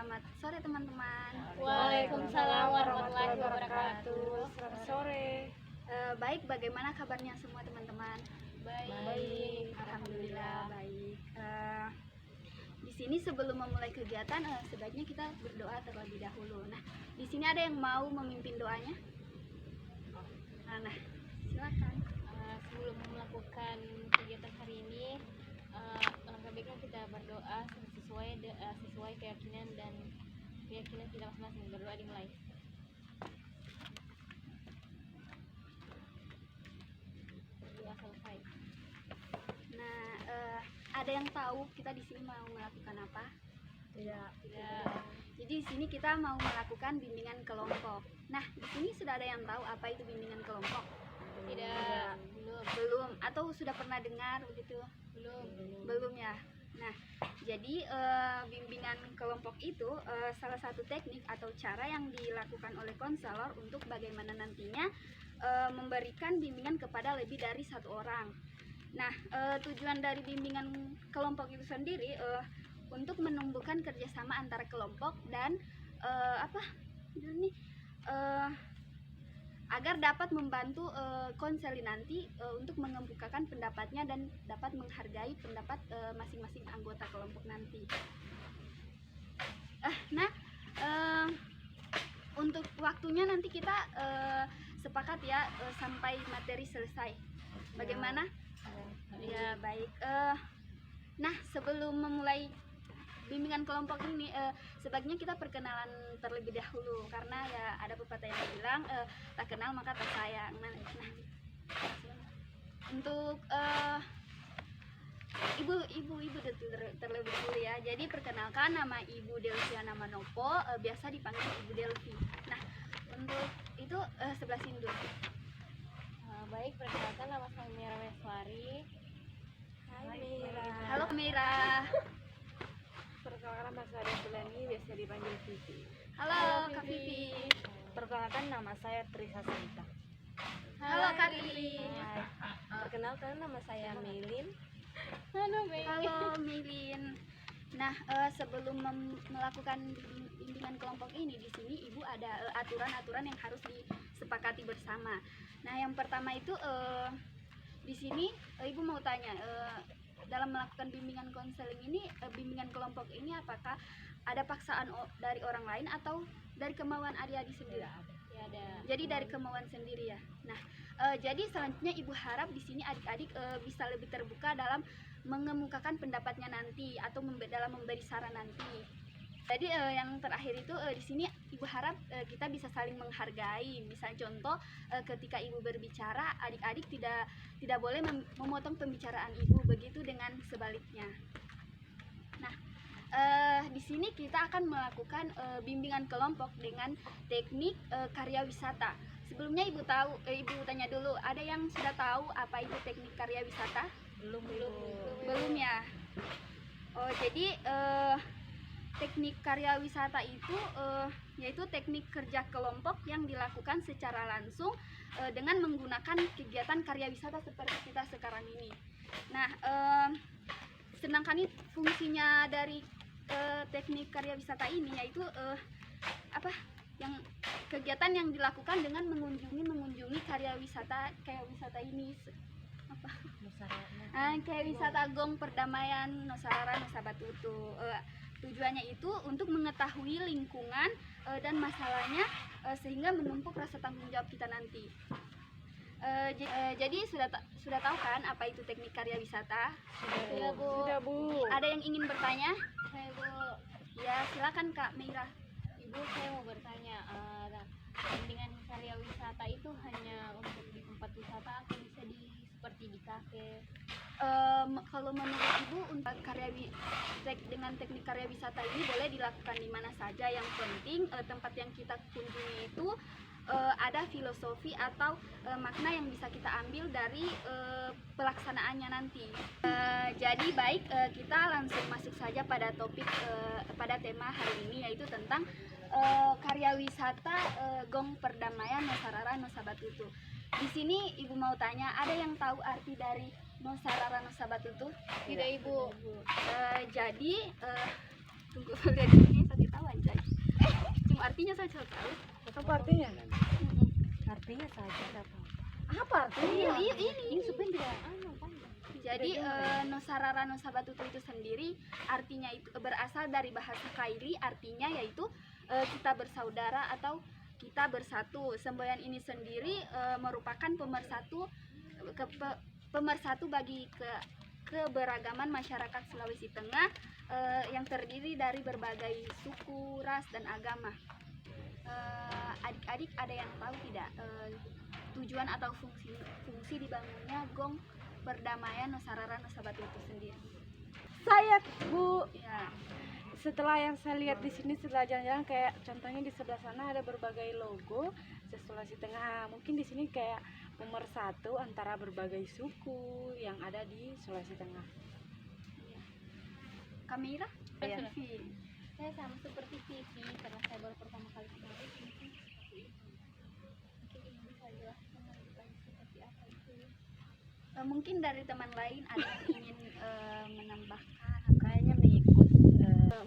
Selamat sore teman-teman. Waalaikumsalam warahmatullahi wabarakatuh. Selamat sore. Baik, bagaimana kabarnya semua teman-teman? Baik. Alhamdulillah baik. Di sini sebelum memulai kegiatan, sebaiknya kita berdoa terlebih dahulu. Nah, di sini ada yang mau memimpin doanya? Nah, silakan. Sebelum melakukan kegiatan hari ini, alangkah baiknya kita berdoa sesuai keyakinan kita masing-masing. Berdoa dimulai. Berdoa selesai. Nah, ada yang tahu kita di sini mau melakukan apa? Tidak. Jadi di sini kita mau melakukan bimbingan kelompok. Nah, di sini sudah ada yang tahu apa itu bimbingan kelompok? Tidak. Belum atau sudah pernah dengar begitu? Belum ya. Nah, jadi bimbingan kelompok itu salah satu teknik atau cara yang dilakukan oleh konselor untuk bagaimana nantinya memberikan bimbingan kepada lebih dari satu orang. Nah, tujuan dari bimbingan kelompok itu sendiri untuk menumbuhkan kerjasama antara kelompok dan agar dapat membantu konseli nanti untuk mengemukakan pendapatnya dan dapat menghargai pendapat masing-masing anggota kelompok nanti. Untuk waktunya nanti kita sepakat ya sampai materi selesai. Bagaimana? Ya baik. Nah, sebelum memulai bimbingan kelompok ini sebaiknya kita perkenalan terlebih dahulu karena ya ada pepatah yang bilang tak kenal maka tak sayang. Nah, untuk ibu terlebih dahulu ya. Jadi perkenalkan, nama Ibu Delviana Manopo, biasa dipanggil Ibu Delvi. Nah, untuk itu sebelah sini dulu. Baik, perkenalkan nama saya Mira Meswari. Hai Mira. Halo Mira. Perkenalkan nama saya Delani, biasa dipanggil Vivi. Halo Kak Vivi. Perkenalkan nama saya Trisa Sita. Halo Kak Tri. Perkenalkan nama saya Melin. Halo, baik. Halo Milin. Nah, sebelum melakukan bimbingan kelompok ini, di sini Ibu ada aturan-aturan yang harus disepakati bersama. Nah, yang pertama itu di sini Ibu mau tanya, dalam melakukan bimbingan konseling ini, bimbingan kelompok ini apakah ada paksaan dari orang lain atau dari kemauan adik-adik sendiri? Ya, ada. Jadi dari kemauan sendiri ya. Nah, jadi selanjutnya Ibu harap di sini adik-adik bisa lebih terbuka dalam mengemukakan pendapatnya nanti atau dalam memberi saran nanti. Jadi yang terakhir itu di sini Ibu harap kita bisa saling menghargai. Misal contoh ketika Ibu berbicara, adik-adik tidak boleh memotong pembicaraan Ibu, begitu dengan sebaliknya. Nah, di sini kita akan melakukan bimbingan kelompok dengan teknik karya wisata. Sebelumnya Ibu tanya dulu, ada yang sudah tahu apa itu teknik karya wisata? Belum ya. Oh, jadi teknik karya wisata itu yaitu teknik kerja kelompok yang dilakukan secara langsung dengan menggunakan kegiatan karya wisata seperti kita sekarang ini. Nah, sedangkan fungsinya dari teknik karya wisata ini yaitu kegiatan yang dilakukan dengan mengunjungi karya wisata ini kayak wisata Gong Perdamaian Nosarara Nusa Batutu. Tujuannya itu untuk mengetahui lingkungan dan masalahnya sehingga menumpuk rasa tanggung jawab kita nanti. Jadi sudah tahu kan apa itu teknik karya wisata? Sudah, Bu. Sudah, Bu. Ada yang ingin bertanya? Saya, Bu. Ya, silakan Kak Meira. Ibu, saya mau bertanya, bimbingan karya wisata itu hanya untuk di tempat wisata atau bisa seperti di kafe? Kalau menurut Ibu untuk dengan teknik karya wisata ini boleh dilakukan di mana saja. Yang penting tempat yang kita kunjungi itu ada filosofi atau makna yang bisa kita ambil dari pelaksanaannya nanti. Jadi baik, kita langsung masuk saja pada topik pada tema hari ini, yaitu tentang karya wisata Gong Perdamaian Nosarara Nusa Batutu. Di sini Ibu mau tanya, ada yang tahu arti dari Nosarara Nusa Batutu? Tidak, Ibu. Jadi tunggu lihat ini saya tahu anjay. Cuma artinya saja tahu. Apa artinya? Mm-mm. Artinya saja apa? Apa artinya? Iya, ini. supaya tidak panjang. Jadi Nosarara Nosabatutu itu sendiri artinya itu berasal dari bahasa Kaili, artinya yaitu kita bersaudara atau kita bersatu. Semboyan ini sendiri merupakan pemersatu bagi keberagaman masyarakat Sulawesi Tengah yang terdiri dari berbagai suku, ras, dan agama. Adik-adik ada yang tahu tidak tujuan atau fungsi dibangunnya gong perdamaian Nosarara Nosabatutu itu sendiri? Saya, Bu, Ya, setelah yang saya lihat di sini setelah jalan-jalan, kayak contohnya di sebelah sana ada berbagai logo Sulawesi Tengah. Mungkin di sini kayak pemersatu antara berbagai suku yang ada di Sulawesi Tengah. Kamera? Iya. Vivi. Saya sama seperti Vivi karena saya baru pertama kali kemarin. Mungkin ibu bisa jelaskan lebih lanjut seperti apa itu. Mungkin dari teman lain ada yang ingin menambahkan. Kayaknya mengikut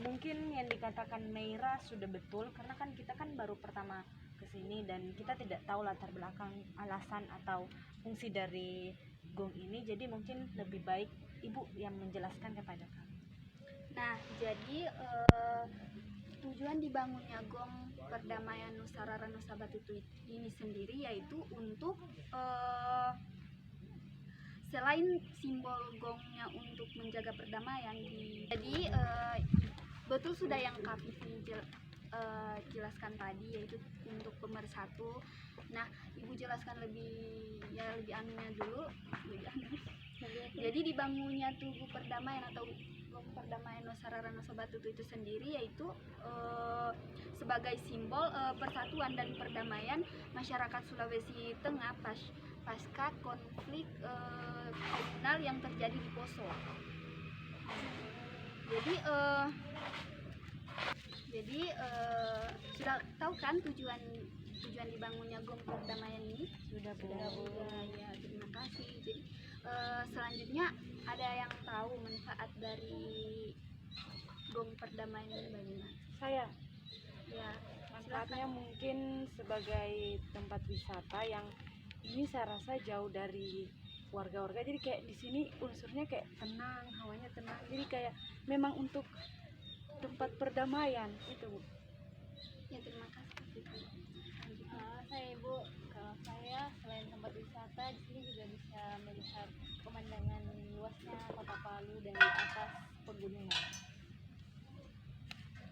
mungkin yang dikatakan Meira sudah betul, karena kan kita kan baru pertama kesini dan kita tidak tahu latar belakang, alasan atau fungsi dari gong ini. Jadi mungkin lebih baik ibu yang menjelaskan kepada kami. Nah, jadi tujuan dibangunnya gong perdamaian Nosarara Nosabatutu ini sendiri yaitu untuk selain simbol gongnya untuk menjaga perdamaian jadi betul sudah yang Kak Vivi jelaskan tadi, yaitu untuk pemersatu. Nah, Ibu jelaskan lebih anunya dulu. Jadi dibangunnya tugu perdamaian atau gong perdamaian Nosarara Nosabatutu itu sendiri yaitu sebagai simbol persatuan dan perdamaian masyarakat Sulawesi Tengah pasca konflik komunal yang terjadi di Poso. Jadi sudah tahu kan tujuan dibangunnya gong perdamaian ini? Sudah Bu. Ya, terima kasih. Jadi selanjutnya ada yang tahu manfaat dari gong perdamaian ini bagaimana? Saya, Ya, manfaatnya mungkin sebagai tempat wisata yang ini saya rasa jauh dari warga-warga. Jadi kayak di sini unsurnya kayak tenang, hawanya tenang. Jadi kayak memang untuk tempat perdamaian itu, Bu. ya terima kasih. Selanjutnya. Saya Ibu, kalau saya selain tempat wisata di sini juga bisa melihat pemandangan luasnya Kota Palu dari atas pegunungan.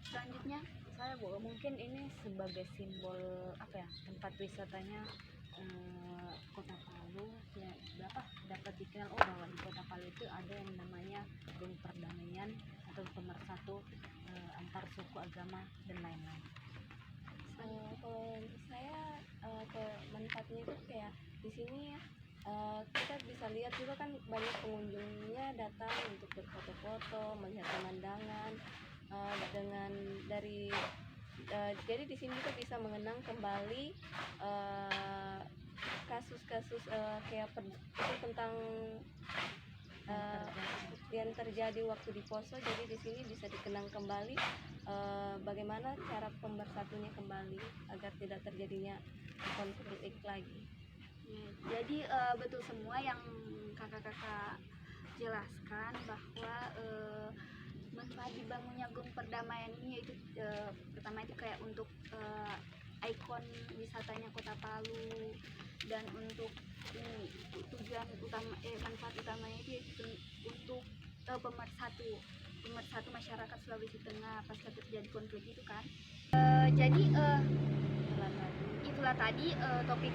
Selanjutnya Saya Bu, mungkin ini sebagai simbol apa ya, tempat wisatanya Kota Palu ya, dapat dikenal bahwa di Kota Palu itu ada yang namanya gong perdamaian atau pemersatu antar suku, agama, dan lain-lain. Kalau untuk saya manfaatnya itu kayak di sini kita bisa lihat juga kan banyak pengunjungnya datang untuk berfoto-foto, melihat pemandangan dengan dari jadi di sini kita bisa mengenang kembali kasus-kasus kayak itu tentang yang terjadi waktu di Poso. Jadi di sini bisa dikenang kembali bagaimana cara pemersatunya kembali agar tidak terjadinya konflik lagi. ya, jadi betul semua yang kakak-kakak jelaskan bahwa manfaat dibangunnya gong perdamaian ini yaitu pertama itu kayak untuk ikon wisatanya Kota Palu, dan untuk ini tujuan utama manfaat utamanya itu yaitu untuk pemersatu masyarakat Sulawesi Tengah pasca terjadi konflik itu kan. Jadi itulah tadi topik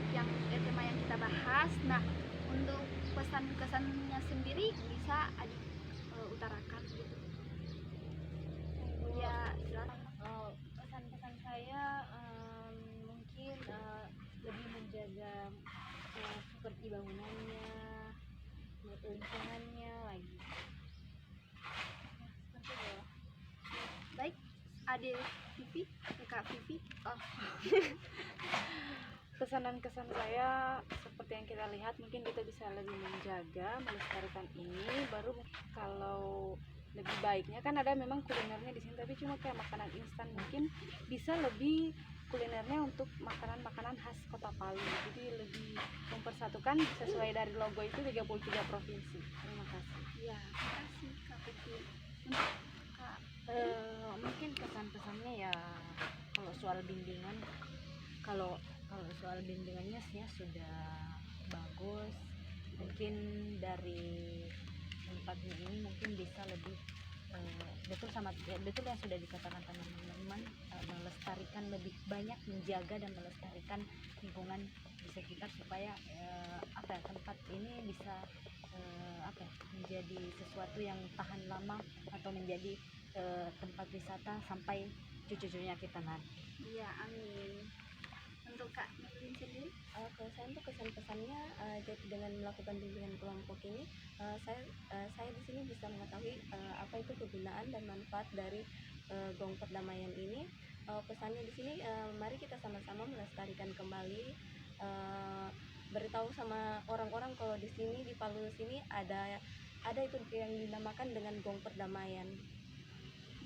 yang tema yang kita bahas. Nah, untuk pesan-kesannya sendiri bisa adik utarakan gitu. Ya, silakan. Pesan-pesan saya mungkin lebih menjaga seperti bangunannya, lingkungannya lagi. Seperti itu. Baik, Ade Vivi, Kak Vivi. Pesan dan kesan saya seperti yang kita lihat, mungkin kita bisa lebih menjaga, melestarikan ini. Baru kalau lebih baiknya kan ada memang kulinernya di sini, tapi cuma kayak makanan instan, mungkin bisa lebih kulinernya untuk makanan-makanan khas Kota Palu, jadi lebih mempersatukan sesuai dari logo itu 33 provinsi. Terima kasih. Ya, makasih Kak Putri. Untuk Kak, Mungkin kesan-pesannya ya, kalau soal bimbingan, kalau kalau soal bimbingannya sih ya sudah bagus. Mungkin dari tempatnya ini mungkin bisa lebih betul sama ya, betul yang sudah dikatakan teman-teman, melestarikan lebih banyak, menjaga dan melestarikan lingkungan di sekitar supaya apa ya, tempat ini bisa apa ya, menjadi sesuatu yang tahan lama atau menjadi tempat wisata sampai cucu-cucunya kita nanti. iya, amin. Untuk Kak Nurlin sendiri, Kalau saya untuk kesan-pesannya, jadi dengan melakukan bimbingan kelompok ini, saya di sini bisa mengetahui apa itu kegunaan dan manfaat dari gong perdamaian ini. Pesannya di sini, mari kita sama-sama melestarikan kembali, beritahu sama orang-orang kalau di sini di Palu sini ada itu yang dinamakan dengan gong perdamaian.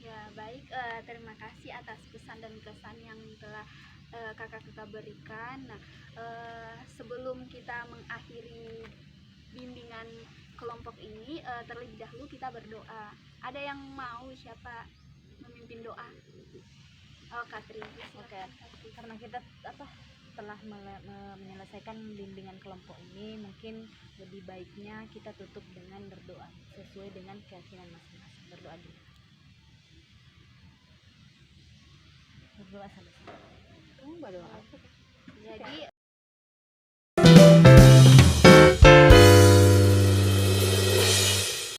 ya baik, terima kasih atas pesan dan kesan yang telah kakak-kakak berikan. Nah, sebelum kita mengakhiri bimbingan kelompok ini, terlebih dahulu kita berdoa. Ada yang mau siapa memimpin doa? Oh, Katri. Oke, karena kita apa telah menyelesaikan bimbingan kelompok ini, mungkin lebih baiknya kita tutup dengan berdoa sesuai dengan keyakinan masing-masing. Berdoa dulu. Berdoa sampai. Kamu berdoa. Jadi